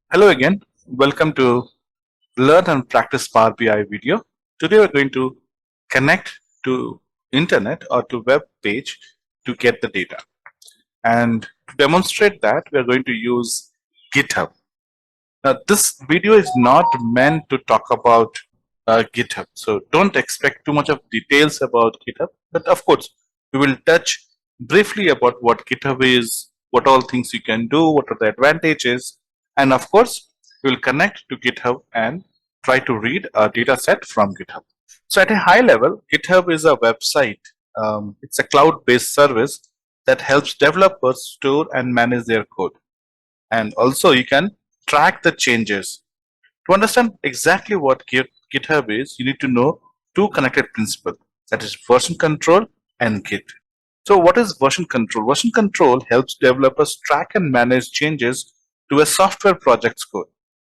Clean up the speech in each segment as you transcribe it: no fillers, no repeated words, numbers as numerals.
Hello again. Welcome to Learn and Practice Power BI video. Today we're going to connect to internet or to web page to get the data. And to demonstrate that, we're going to use GitHub. Now, this video is not meant to talk about GitHub. So don't expect too much of details about GitHub. But of course, we will touch briefly about what GitHub is, what all things you can do, what are the advantages, and of course, we will connect to GitHub and try to read a data set from GitHub. So at a high level, GitHub is a website. It's a cloud-based service that helps developers store and manage their code. And also you can track the changes. To understand exactly what GitHub is, you need to know two connected principles, that is version control and Git. So what is version control? Version control helps developers track and manage changes to a software project's code.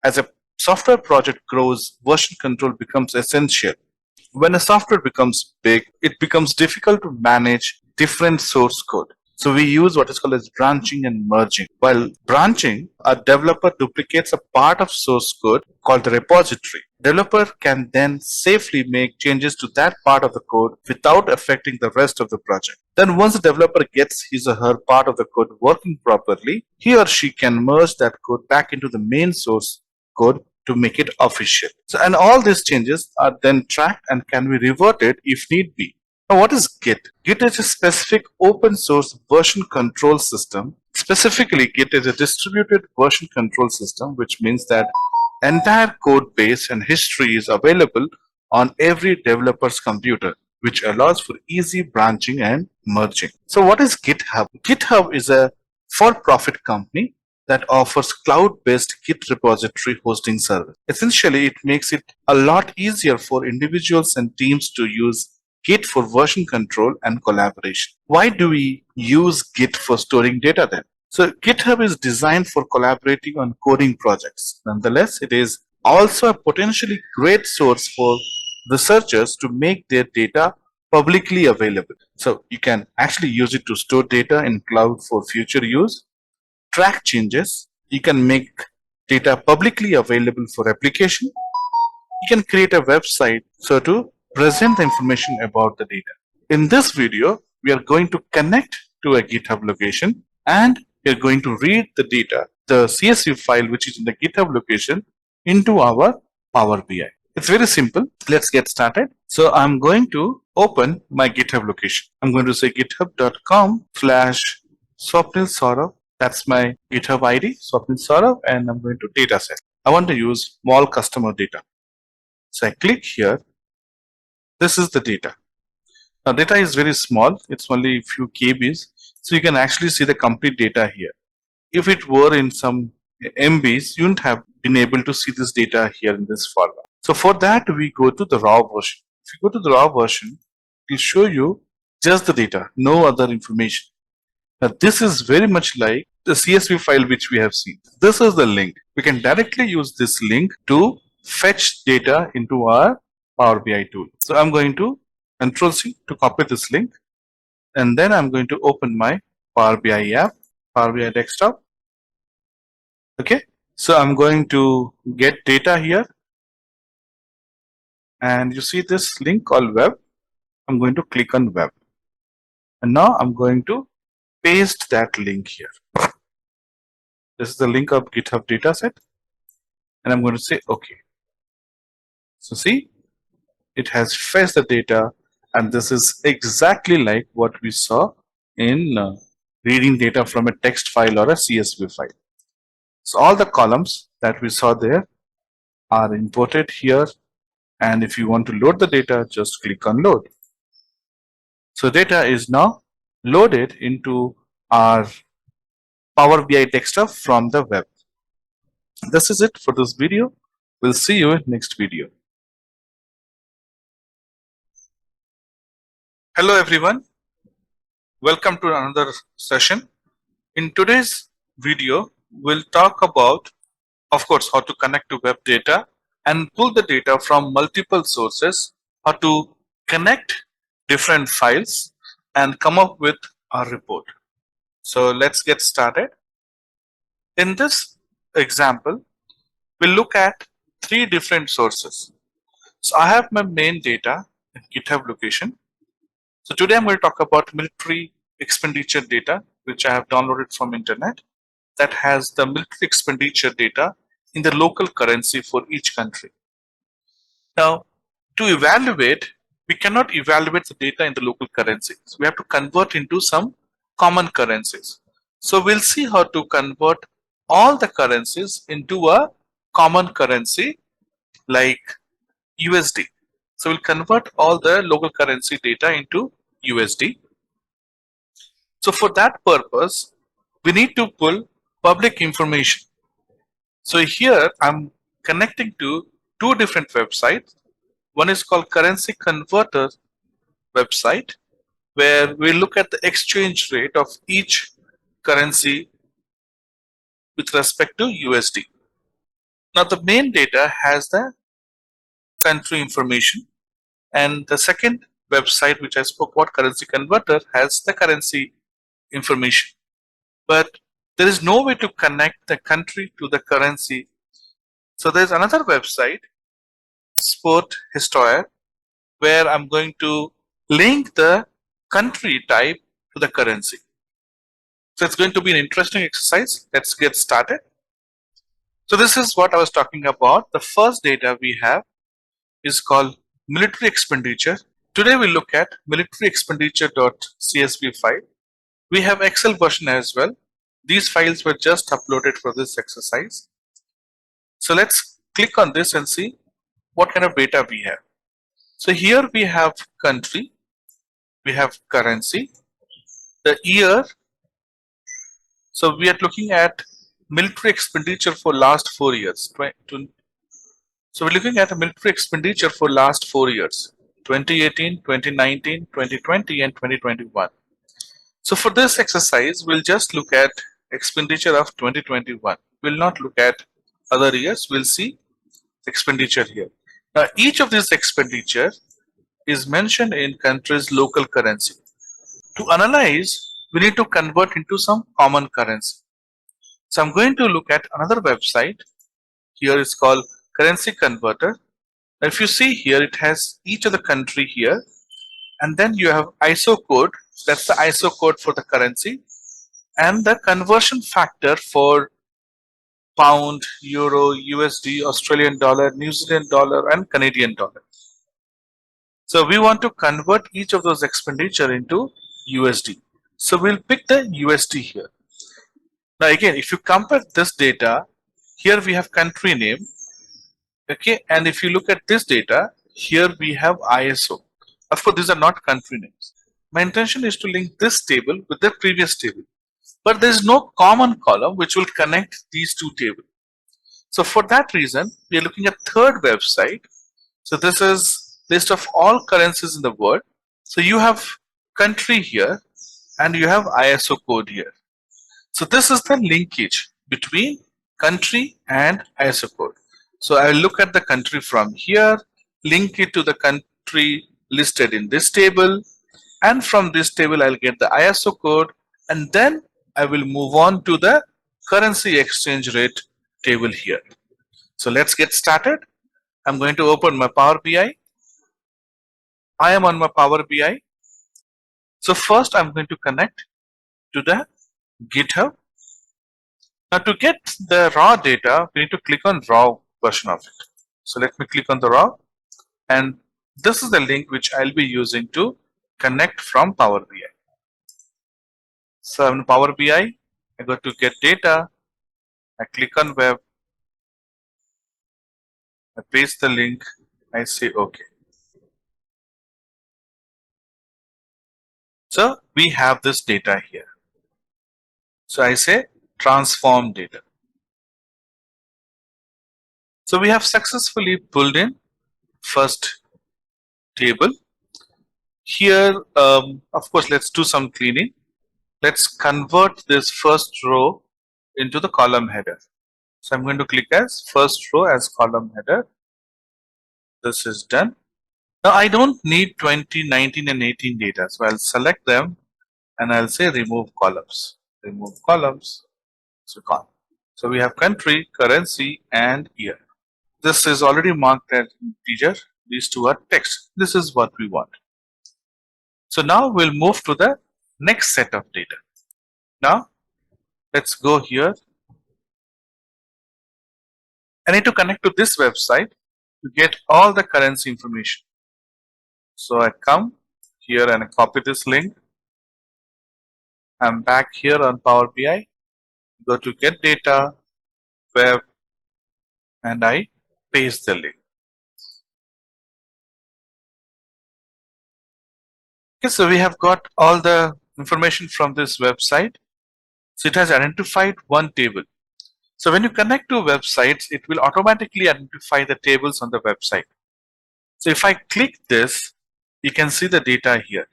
As a software project grows, version control becomes essential. When a software becomes big, it becomes difficult to manage different source code. So we use what is called as branching and merging. While branching, a developer duplicates a part of source code called the repository. Developer can then safely make changes to that part of the code without affecting the rest of the project. Then once the developer gets his or her part of the code working properly, he or she can merge that code back into the main source code to make it official. So, and all these changes are then tracked and can be reverted if need be. Now, what is Git? Git is a specific open source version control system. Specifically, Git is a distributed version control system, which means that entire code base and history is available on every developer's computer, which allows for easy branching and merging. So what is GitHub? GitHub is a for-profit company that offers cloud-based Git repository hosting service. Essentially, it makes it a lot easier for individuals and teams to use Git for version control and collaboration. Why do we use Git for storing data then? So GitHub is designed for collaborating on coding projects. Nonetheless, it is also a potentially great source for researchers to make their data publicly available. So you can actually use it to store data in cloud for future use, track changes, you can make data publicly available for replication, you can create a website so to present the information about the data. In this video, we are going to connect to a GitHub location and we are going to read the data, the CSV file which is in the GitHub location into our Power BI. It's very simple. Let's get started. So I'm going to open my GitHub location. I'm going to say github.com/Swapnil Saurav. That's my GitHub ID, Swapnil Saurav, and I'm going to dataset. I want to use small customer data. So I click here. This is the data. Now data is very small. It's only a few KBs. So you can actually see the complete data here. If it were in some MBs, you wouldn't have been able to see this data here in this format. So for that, we go to the raw version. If you go to the raw version, it will show you just the data, no other information. Now this is very much like the CSV file which we have seen. This is the link. We can directly use this link to fetch data into our Power BI tool. So I'm going to Control C to copy this link, and then I'm going to open my Power BI app, Power BI desktop. Okay, so I'm going to get data here, and you see this link called web. I'm going to click on web, and now I'm going to paste that link here. This is the link of GitHub dataset, and I'm going to say OK. So see, it has fetched the data, and this is exactly like what we saw in reading data from a text file or a CSV file. So all the columns that we saw there are imported here, and if you want to load the data, just click on load. So data is now loaded into our Power BI desktop from the web. This is it for this video. We'll see you in next video. Hello everyone. Welcome to another session. In today's video, we'll talk about, of course, how to connect to web data and pull the data from multiple sources, how to connect different files and come up with a report. So let's get started. In this example, we'll look at three different sources. So I have my main data in GitHub location. So today I'm going to talk about military expenditure data, which I have downloaded from internet, that has the military expenditure data in the local currency for each country. Now, to evaluate, we cannot evaluate the data in the local currencies. We have to convert into some common currencies. So we'll see how to convert all the currencies into a common currency like USD. So we'll convert all the local currency data into USD. So for that purpose, we need to pull public information. So here I'm connecting to two different websites. One is called Currency Converter website, where we look at the exchange rate of each currency with respect to USD. Now the main data has the country information, and the second website which I spoke about, Currency Converter, has the currency information. But there is no way to connect the country to the currency. So there's another website, Sport Historia, where I'm going to link the country type to the currency. So it's going to be an interesting exercise. Let's get started. So this is what I was talking about. The first data we have is called military expenditure. Today we look at military expenditure.csv file. We have Excel version as well. These files were just uploaded for this exercise. So let's click on this and see what kind of data we have. So here we have country, we have currency, the year. So we are looking at military expenditure for last 4 years. So we're looking at a military expenditure for last 4 years, 2018, 2019, 2020 and 2021. So for this exercise, we'll just look at expenditure of 2021. We'll not look at other years. We'll see expenditure here. Now each of these expenditure is mentioned in country's local currency. To analyze, we need to convert into some common currency. So I'm going to look at another website. Here is called Currency Converter. If you see here, it has each of the country here, and then you have ISO code. That's the ISO code for the currency, and the conversion factor for pound, euro, USD, Australian dollar, New Zealand dollar, and Canadian dollar. So we want to convert each of those expenditure into USD. So we'll pick the USD here. Now again, if you compare this data, here we have country name, okay, and if you look at this data, here we have ISO. Of course, these are not country names. My intention is to link this table with the previous table, but there is no common column which will connect these two tables. So for that reason, we are looking at third website. So this is list of all currencies in the world. So you have country here and you have ISO code here. So this is the linkage between country and ISO code. So I will look at the country from here, link it to the country listed in this table, and from this table I'll get the ISO code, and then I will move on to the currency exchange rate table here. So let's get started. I'm going to open my Power BI. I am on my Power BI. So first I'm going to connect to the GitHub. Now to get the raw data, we need to click on raw version of it. So let me click on the raw, and this is the link which I'll be using to connect from Power BI. So I'm in Power BI, I go to get data, I click on web, I paste the link, I say OK. So we have this data here. So I say transform data. So we have successfully pulled in first table. Here, of course, let's do some cleaning. Let's convert this first row into the column header. So I'm going to click as first row as column header. This is done. Now I don't need 20, 19 and 18 data. So I'll select them and I'll say remove columns. Remove columns. So gone. So we have country, currency, and year. This is already marked as integer. These two are text. This is what we want. So now we'll move to the next set of data. Now let's go here. I need to connect to this website to get all the currency information. So I come here and I copy this link. I'm back here on Power BI. Go to get data, web, and I paste the link. Okay, so we have got all the information from this website. So it has identified one table. So when you connect to websites, it will automatically identify the tables on the website. So if I click this, you can see the data here.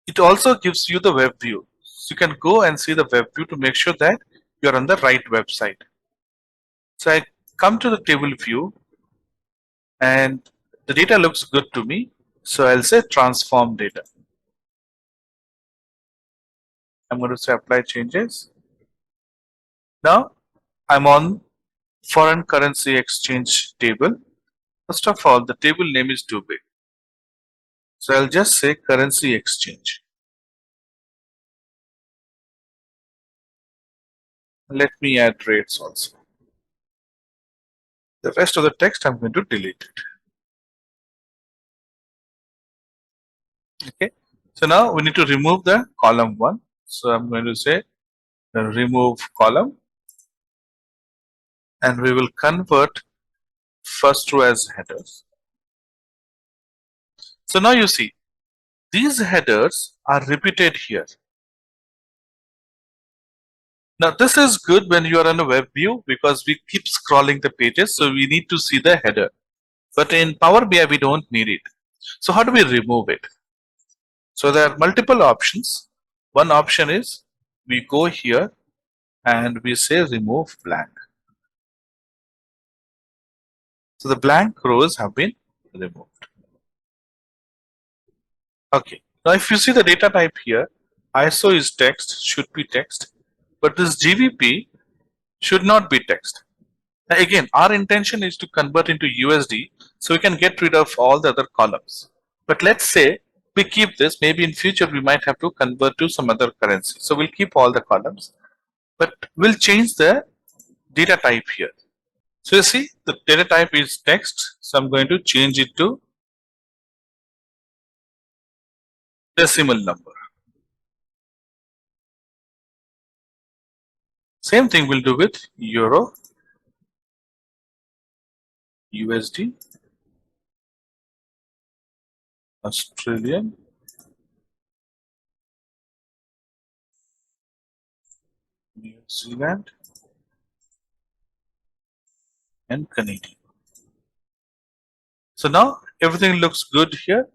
It also gives you the web view. So you can go and see the web view to make sure that you're on the right website. So I come to the table view and the data looks good to me. So I'll say transform data. I'm going to say apply changes. Now I'm on foreign currency exchange table. First of all, the table name is too big. So I'll just say currency exchange. Let me add rates also. The rest of the text I'm going to delete it. Okay. So now we need to remove the column 1. So I'm going to say remove column and we will convert first row as headers. So now you see these headers are repeated here. Now this is good when you are on a web view because we keep scrolling the pages, so we need to see the header. But in Power BI we don't need it. So how do we remove it? So there are multiple options. One option is we go here and we say remove blank. So the blank rows have been removed. Okay. Now if you see the data type here, ISO is text, should be text, but this GBP should not be text. Now again, our intention is to convert into USD so we can get rid of all the other columns. But let's say we keep this, maybe in future we might have to convert to some other currency. So we'll keep all the columns, but we'll change the data type here. So you see the data type is text, so I'm going to change it to decimal number. Same thing we'll do with Euro, USD, Australian, New Zealand, and Canadian. So now everything looks good here.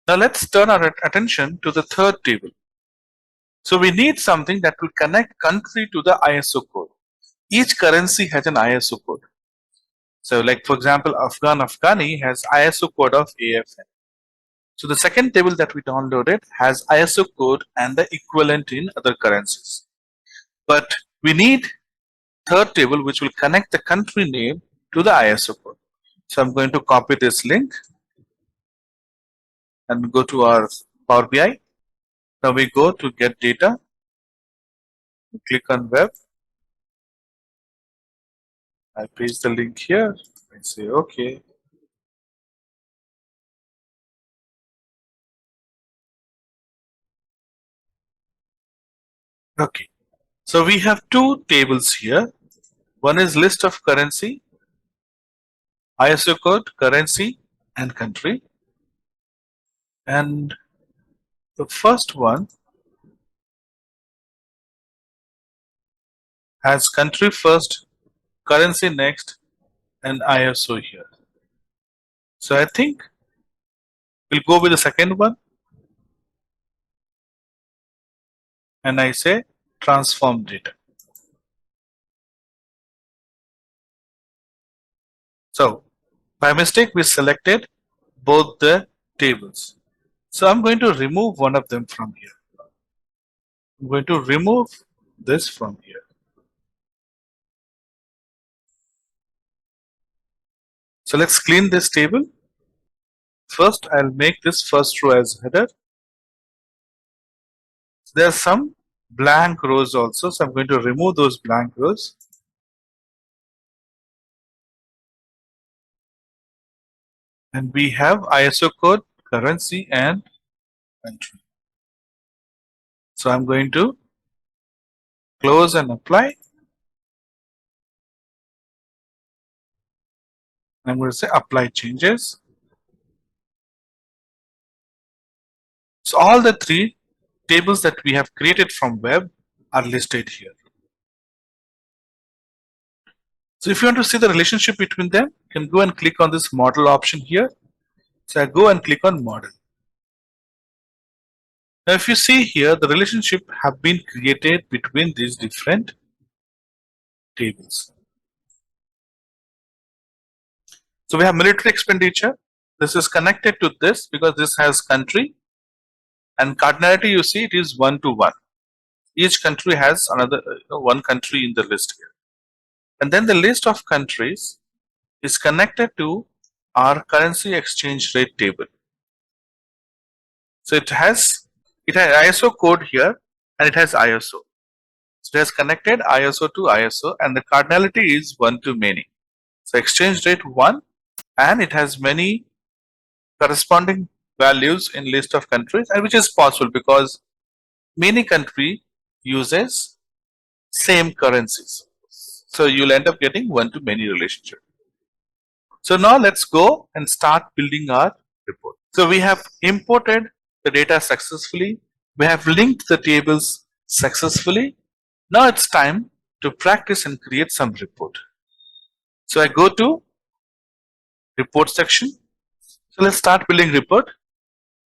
Now let's turn our attention to the third table. So we need something that will connect country to the ISO code. Each currency has an ISO code. So like for example, Afghani has ISO code of AFN. So the second table that we downloaded has ISO code and the equivalent in other currencies. But we need third table which will connect the country name to the ISO code. So I'm going to copy this link and go to our Power BI. Now we go to get data, we click on web, I paste the link here, I say okay. Okay, so we have two tables here. One is list of currency, ISO code, currency, and country. And the first one has country first, currency next, and ISO here. So I think we'll go with the second one. And I say transform data. So by mistake, we selected both the tables. So I'm going to remove one of them from here. I'm going to remove this from here. So let's clean this table. First, I'll make this first row as header. There are some blank rows also, so I'm going to remove those blank rows. And we have ISO code, currency, and country. So I'm going to close and apply. I'm going to say apply changes. So all the three tables that we have created from web are listed here. So if you want to see the relationship between them, you can go and click on this model option here. So I go and click on model. Now if you see here, the relationship have been created between these different tables. So we have military expenditure. This is connected to this because this has country, and cardinality, you see, it is 1 to 1. Each country has another one country in the list here. And then the list of countries is connected to our currency exchange rate table. So it has ISO code here and it has ISO. So it has connected ISO to ISO, and the cardinality is 1 to many. So exchange rate 1, and it has many corresponding values in list of countries, and which is possible because many country uses same currencies. So you'll end up getting 1 to many relationship. So now let's go and start building our report. So we have imported the data successfully. We have linked the tables successfully. Now it's time to practice and create some report. So I go to report section. So let's start building report.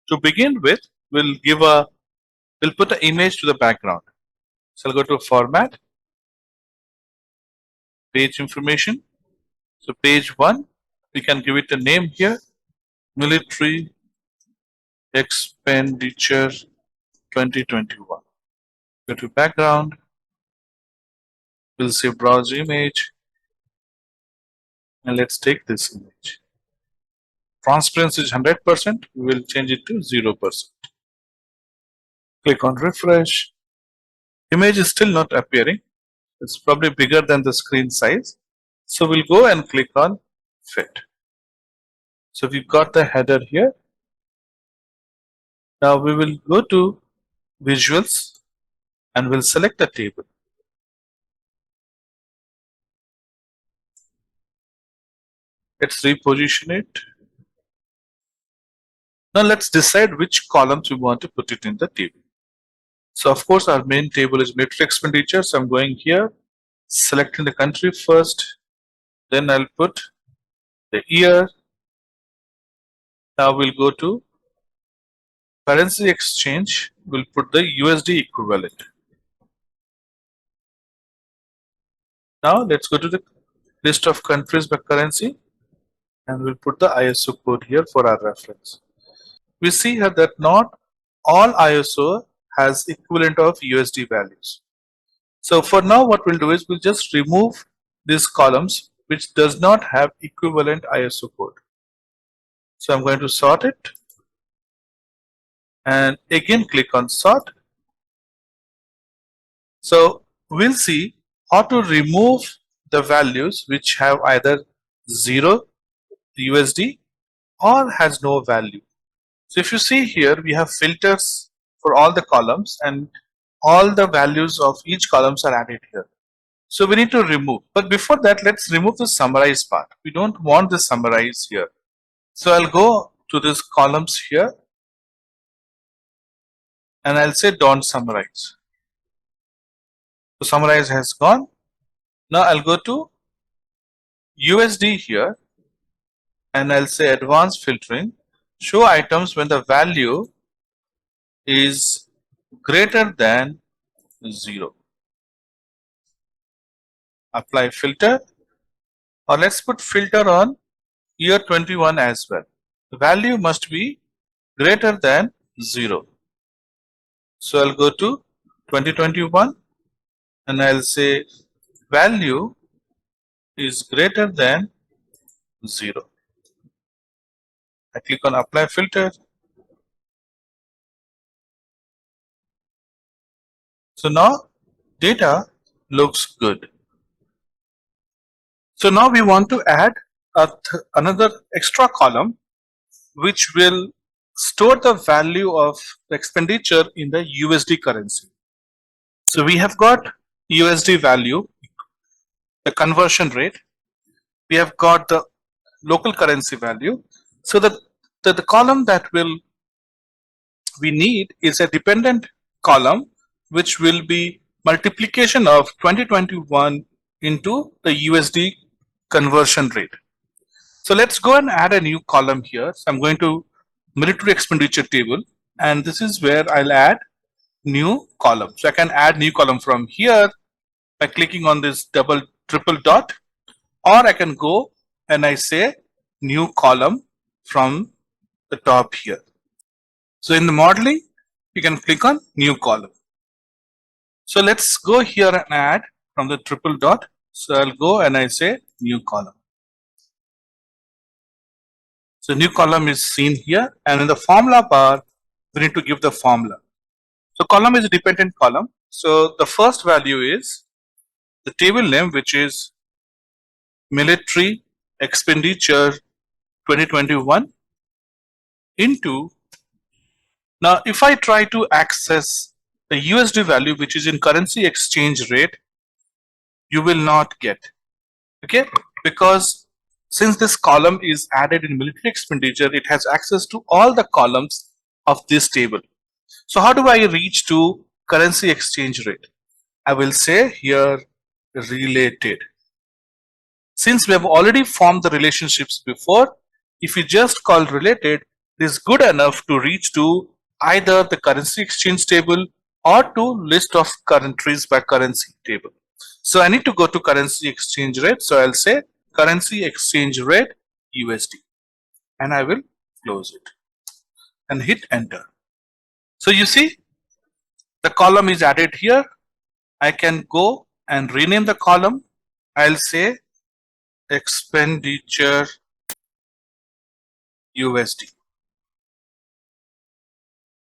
To begin with, we'll put an image to the background. So I'll go to format, page information. So page 1, we can give it a name here, military expenditure 2021. Go to background, we'll say browse image, and let's take this image. Transparency is 100%, we will change it to 0%. Click on refresh. Image is still not appearing. It's probably bigger than the screen size. So we'll go and click on fit. So we've got the header here. Now we will go to visuals and we'll select a table. Let's reposition it. Now let's decide which columns we want to put it in the table. So of course our main table is military expenditure. So I'm going here, selecting the country first. Then I'll put the year. Now we'll go to currency exchange. We'll put the USD equivalent. Now let's go to the list of countries by currency and we'll put the ISO code here for our reference. We see here that not all ISO has equivalent of USD values. So for now what we'll do is we'll just remove these columns which does not have equivalent ISO code. So I'm going to sort it and again click on sort. So we'll see how to remove the values which have either 0 USD or has no value. So if you see here, we have filters for all the columns and all the values of each columns are added here. So we need to remove. But before that, let's remove the summarize part. We don't want the summarize here. So I'll go to this columns here and I'll say don't summarize. So summarize has gone. Now I'll go to USD here and I'll say advanced filtering, show items when the value is greater than 0. Apply filter, or let's put filter on year 21 as well. The value must be greater than 0. So I'll go to 2021 and I'll say value is greater than 0. I click on apply filter. So now data looks good. So now we want to add another extra column which will store the value of the expenditure in the USD currency. So we have got USD value, the conversion rate. We have got the local currency value. So the column that we need is a dependent column which will be multiplication of 2021 into the USD conversion rate. So let's go and add a new column here. So I'm going to military expenditure table, and this is where I'll add new column. So I can add new column from here by clicking on this triple dot, or I can go and I say new column from the top here. So in the modeling, you can click on new column. So let's go here and add from the triple dot. So I'll go and I say new column. So new column is seen here, and in the formula bar, we need to give the formula. So column is a dependent column. So the first value is the table name, which is military expenditure 2021 into. Now if I try to access the USD value, which is in currency exchange rate, you will not get, okay, because since this column is added in military expenditure, it has access to all the columns of this table. So how do I reach to currency exchange rate? I will say here related. Since we have already formed the relationships before, if you just call related, it is good enough to reach to either the currency exchange table or to list of countries by currency table. So I need to go to currency exchange rate. So I'll say currency exchange rate USD, and I will close it and hit enter. So you see the column is added here. I can go and rename the column. I'll say expenditure USD.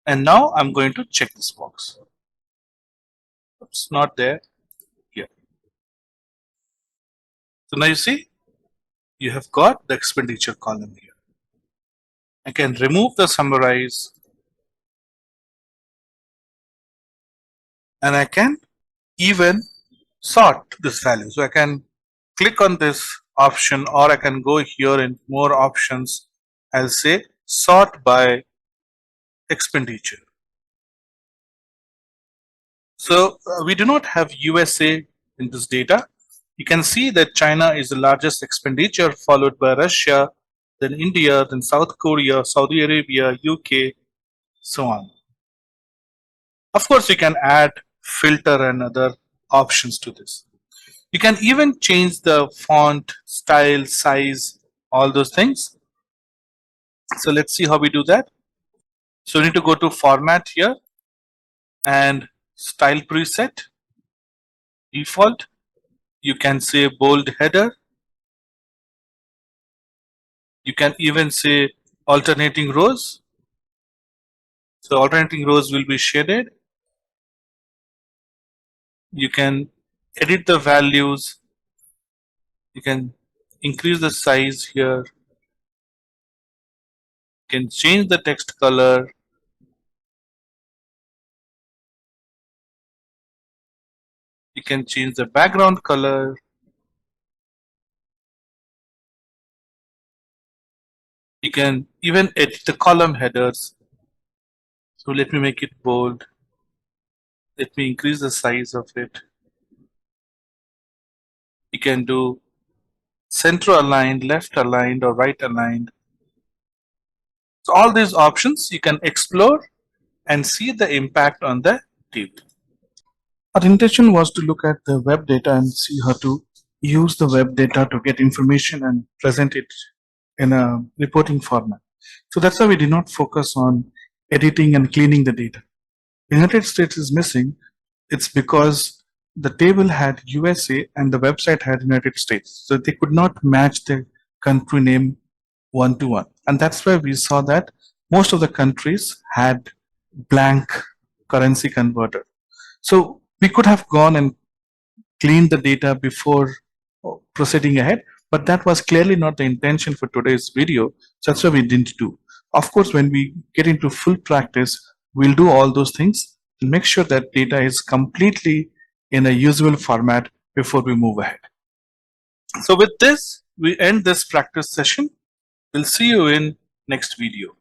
And now I'm going to check this box. It's not there here. So now you see, you have got the expenditure column here. I can remove the summarize, and I can even sort this value. So I can click on this option, or I can go here in more options. I'll say sort by expenditure. So we do not have USA in this data. You can see that China is the largest expenditure, followed by Russia, then India, then South Korea, Saudi Arabia, UK, so on. Of course, you can add filter and other options to this. You can even change the font, style, size, all those things. So let's see how we do that. So you need to go to format here and style preset, default. You can say bold header. You can even say alternating rows. So alternating rows will be shaded. You can edit the values. You can increase the size here. You can change the text color. You can change the background color. You can even edit the column headers. So let me make it bold. Let me increase the size of it. You can do center aligned, left aligned, or right aligned. So all these options you can explore and see the impact on the table. Our intention was to look at the web data and see how to use the web data to get information and present it in a reporting format. So that's why we did not focus on editing and cleaning the data. The United States is missing. It's because the table had USA and the website had United States. So they could not match the country name one to one. And that's why we saw that most of the countries had blank currency converter. So we could have gone and cleaned the data before proceeding ahead, but that was clearly not the intention for today's video. So that's why we didn't do. Of course, when we get into full practice, we'll do all those things and make sure that data is completely in a usable format before we move ahead. So with this, we end this practice session. We'll see you in next video.